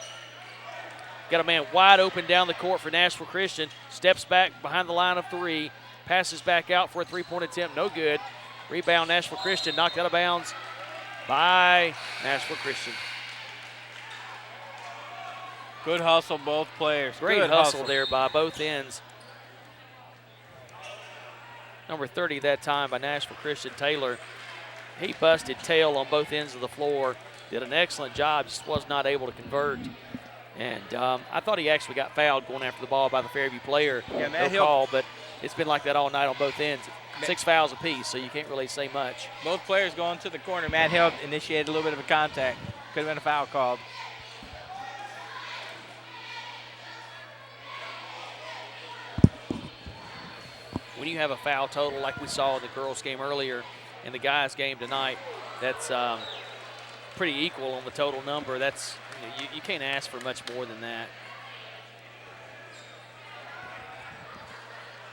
Got a man wide open down the court for Nashville Christian. Steps back behind the line of 3, passes back out for a 3-point attempt, no good. Rebound, Nashville Christian, knocked out of bounds by Nashville Christian. Good hustle, both players. Great Good hustle there by both ends. Number 30 that time by Nashville Christian, Taylor. He busted tail on both ends of the floor. Did an excellent job, just was not able to convert. And I thought he actually got fouled going after the ball by the Fairview player. Yeah, no call, but it's been like that all night on both ends. 6 fouls apiece, so you can't really say much. Both players going to the corner. Matt Hill initiated a little bit of a contact. Could have been a foul called. When you have a foul total like we saw in the girls' game earlier and the guys' game tonight, that's pretty equal on the total number. That's you can't ask for much more than that.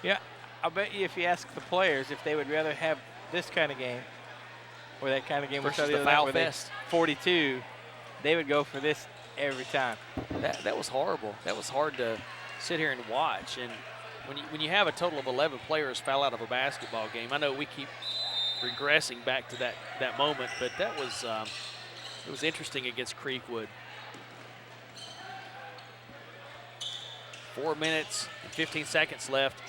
Yeah, I'll bet you if you ask the players if they would rather have this kind of game where that kind of game was versus the foul where they fest. 42, they would go for this every time. That was horrible. That was hard to sit here and watch. And when you have a total of 11 players foul out of a basketball game, I know we keep regressing back to that moment, but that was it was interesting against Creekwood. 4 minutes and 15 seconds left.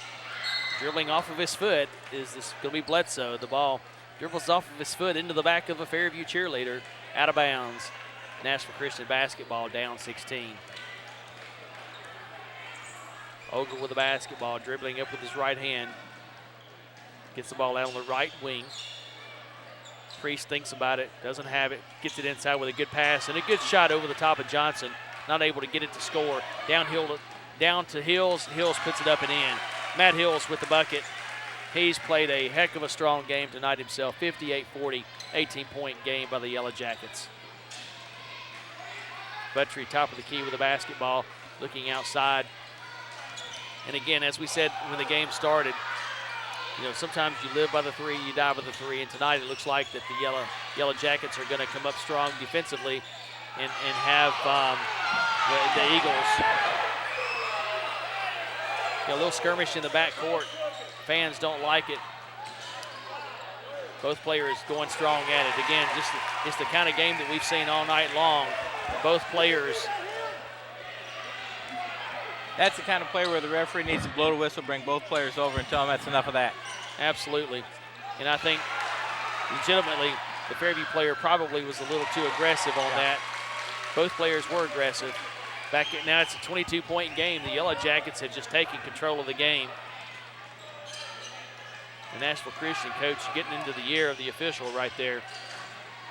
Dribbling off of his foot is this going to be Bledsoe. The ball dribbles off of his foot into the back of a Fairview cheerleader, out of bounds. Nashville Christian basketball down 16. Ogle with the basketball, dribbling up with his right hand. Gets the ball out on the right wing. Priest thinks about it, doesn't have it, gets it inside with a good pass and a good shot over the top of Johnson. Not able to get it to score. Down to Hills. Hills puts it up and in. Matt Hills with the bucket. He's played a heck of a strong game tonight himself. 58-40, 18-point game by the Yellow Jackets. Buttrey, top of the key with the basketball, looking outside. And again, as we said when the game started, sometimes you live by the three, you die by the three. And tonight it looks like that the Yellow Jackets are going to come up strong defensively and have the Eagles. A little skirmish in the backcourt. Fans don't like it. Both players going strong at it. Again, just the kind of game that we've seen all night long. Both players. That's the kind of play where the referee needs to blow the whistle, bring both players over and tell them that's enough of that. Absolutely. And I think legitimately the Fairview player probably was a little too aggressive on that. Both players were aggressive. Now it's a 22-point game. The Yellow Jackets have just taken control of the game. The Nashville Christian coach getting into the ear of the official right there.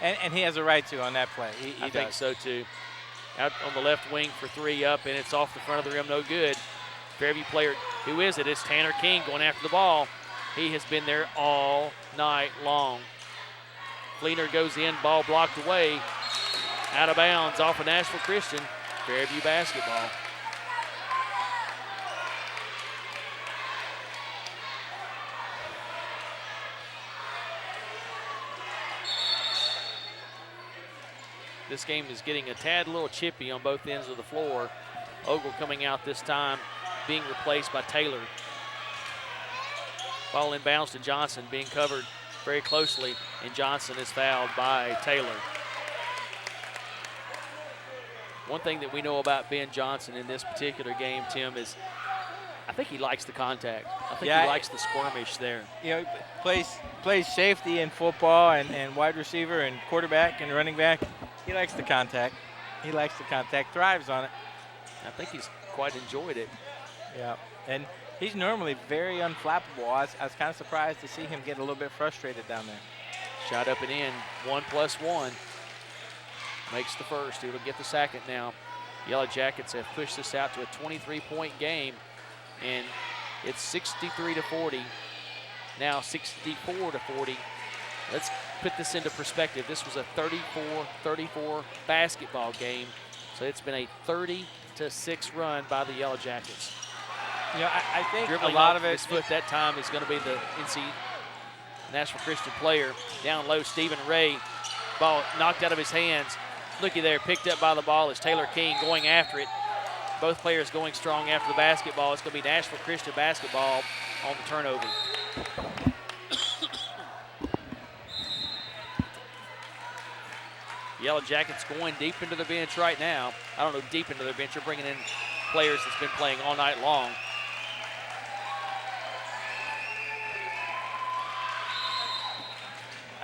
And he has a right to on that play. I think so too. Out on the left wing for three up, and it's off the front of the rim, no good. Fairview player, who is it? It's Tanner King going after the ball. He has been there all night long. Fleener goes in, ball blocked away. Out of bounds off of Nashville Christian. Fairview basketball. This game is getting a tad little chippy on both ends of the floor. Ogle coming out this time, being replaced by Taylor. Ball inbounds to Johnson, being covered very closely, and Johnson is fouled by Taylor. One thing that we know about Ben Johnson in this particular game, Tim, is I think he likes the contact. I think he likes the skirmish there. Plays safety in football and wide receiver and quarterback and running back. He likes the contact. He likes the contact, thrives on it. I think he's quite enjoyed it. Yeah, and he's normally very unflappable. I was kind of surprised to see him get a little bit frustrated down there. Shot up and in, 1+1. Makes the first. He'll get the second now. Yellow Jackets have pushed this out to a 23-point game, and it's 63-40. Now 64-40. Let's put this into perspective. This was a 34-34 basketball game, so it's been a 30-6 run by the Yellow Jackets. I think dribbling a lot of of it. His foot that time is going to be the NC Nashville Christian player. Down low, Stephen Ray. Ball knocked out of his hands. Looky there, picked up by the ball is Taylor King going after it. Both players going strong after the basketball. It's going to be Nashville Christian basketball on the turnover. Yellow Jackets going deep into the bench right now. I don't know, deep into their bench. They're bringing in players that's been playing all night long.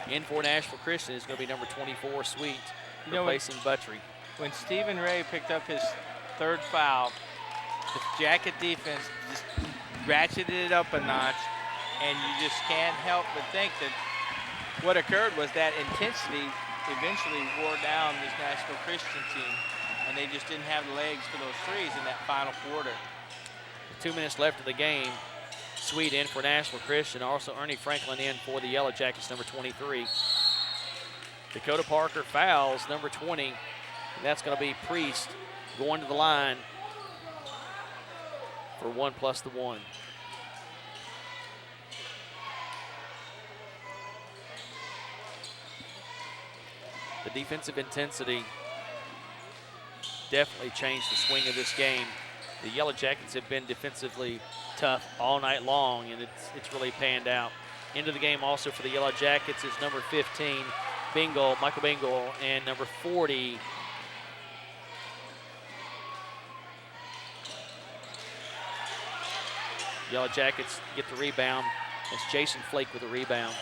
In for Nashville Christian is going to be number 24, Sweet, replacing Buttrey. When Stephen Ray picked up his third foul, the Jacket defense just ratcheted it up a notch, and you just can't help but think that what occurred was that intensity eventually wore down this Nashville Christian team, and they just didn't have the legs for those threes in that final quarter. 2 minutes left of the game. Sweet in for Nashville Christian. Also Ernie Franklin in for the Yellow Jackets, number 23. Dakota Parker fouls number 20. And that's going to be Priest going to the line for 1+1. The defensive intensity definitely changed the swing of this game. The Yellow Jackets have been defensively tough all night long, and it's really panned out. Into the game also for the Yellow Jackets is number 15, Michael Bingle, and number 40, Yellow Jackets get the rebound. It's Jason Flake with the rebound.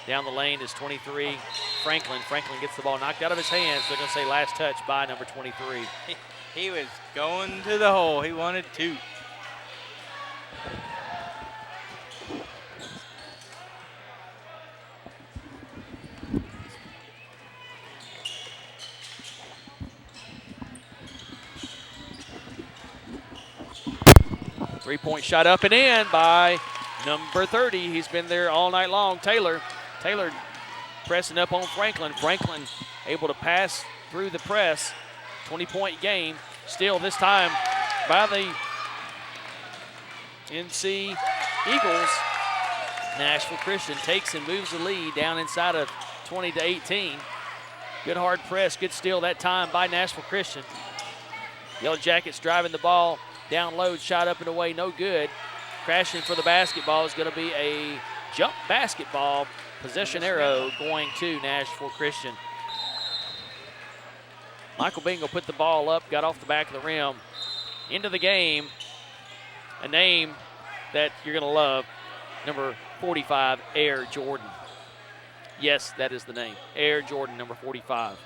Down the lane is 23, Franklin. Franklin gets the ball knocked out of his hands. They're going to say last touch by number 23. He was going to the hole. He wanted two. Three-point shot up and in by number 30. He's been there all night long. Taylor pressing up on Franklin. Franklin able to pass through the press. 20-point game. Still this time by the NC Eagles. Nashville Christian takes and moves the lead down inside of 20-18. Good hard press, good steal that time by Nashville Christian. Yellow Jackets driving the ball down low, shot up and away, no good. Crashing for the basketball is going to be a jump basketball. Possession arrow going to Nashville Christian. Michael Bingle put the ball up, got off the back of the rim. Into the game, a name that you're going to love, number 45, Air Jordan. Yes, that is the name, Air Jordan, number 45.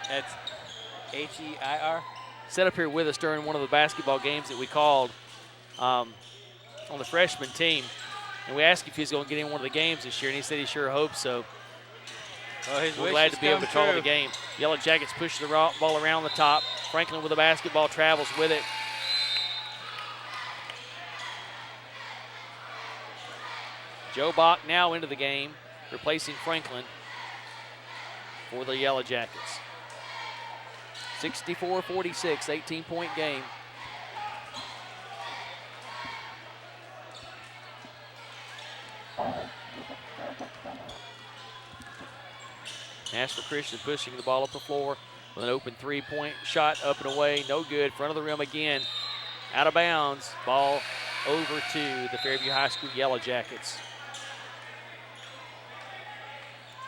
That's H-E-I-R? Set up here with us during one of the basketball games that we called on the freshman team. And we asked if he's going to get in one of the games this year, and he said he sure hopes so. Well, we're glad to be able to call the game. Yellow Jackets push the ball around the top. Franklin with the basketball, travels with it. Joe Bach now into the game, replacing Franklin for the Yellow Jackets. 64-46, 18-point game. Nashville Christian pushing the ball up the floor with an open three-point shot up and away. No good. Front of the rim again. Out of bounds. Ball over to the Fairview High School Yellow Jackets.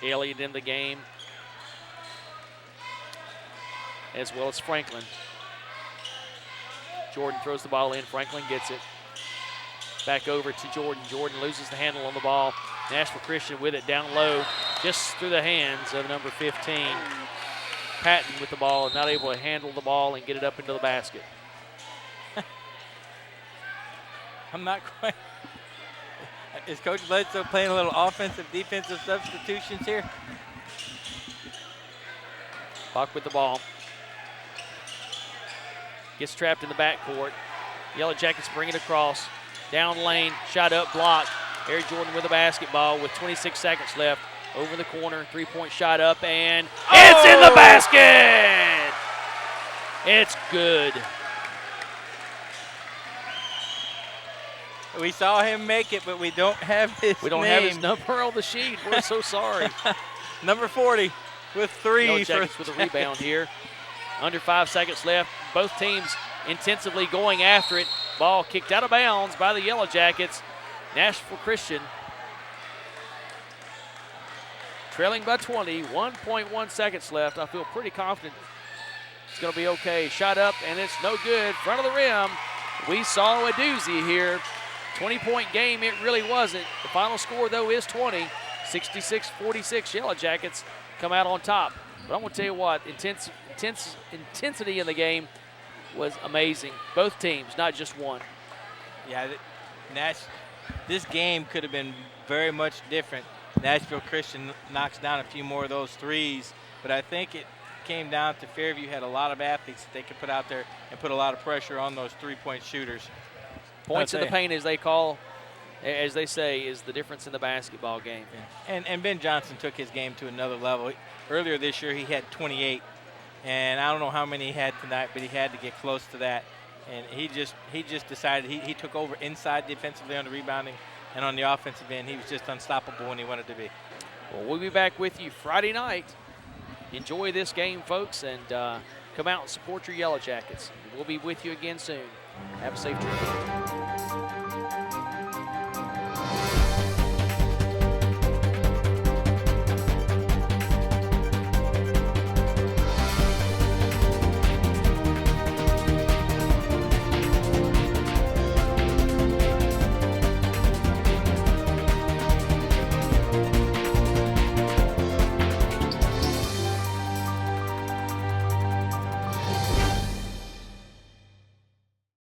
Elliott in the game, as well as Franklin. Jordan throws the ball in. Franklin gets it. Back over to Jordan. Jordan loses the handle on the ball. Nashville Christian with it down low, just through the hands of number 15. Patton with the ball and not able to handle the ball and get it up into the basket. I'm not quite. Is Coach Bledsoe playing a little offensive, defensive substitutions here? Bach with the ball. Gets trapped in the backcourt. Yellow Jackets bring it across. Down lane, shot up, blocked. Air Jordan with the basketball with 26 seconds left. Over the corner, three-point shot up, and it's in the basket! It's good. We saw him make it, but we don't have his We don't have his number on the sheet. We're so sorry. Number 40 with three. Yellow Jackets with a rebound here. Under 5 seconds left. Both teams intensively going after it. Ball kicked out of bounds by the Yellow Jackets. Nashville Christian trailing by 20, 1.1 seconds left. I feel pretty confident it's going to be okay. Shot up, and it's no good. Front of the rim. We saw a doozy here. 20-point game, it really wasn't. The final score, though, is 20. 66-46, Yellow Jackets come out on top. But I'm going to tell you what, intensity in the game was amazing. Both teams, not just one. Yeah, this game could have been very much different. Nashville Christian knocks down a few more of those threes, but I think it came down to Fairview had a lot of athletes that they could put out there and put a lot of pressure on those three-point shooters. Points in the paint, as they say, is the difference in the basketball game. Yeah. And Ben Johnson took his game to another level. Earlier this year, he had 28, and I don't know how many he had tonight, but he had to get close to that. And he just decided he took over inside defensively on the rebounding, and on the offensive end, he was just unstoppable when he wanted to be. Well, we'll be back with you Friday night. Enjoy this game, folks, and come out and support your Yellow Jackets. We'll be with you again soon. Have a safe trip.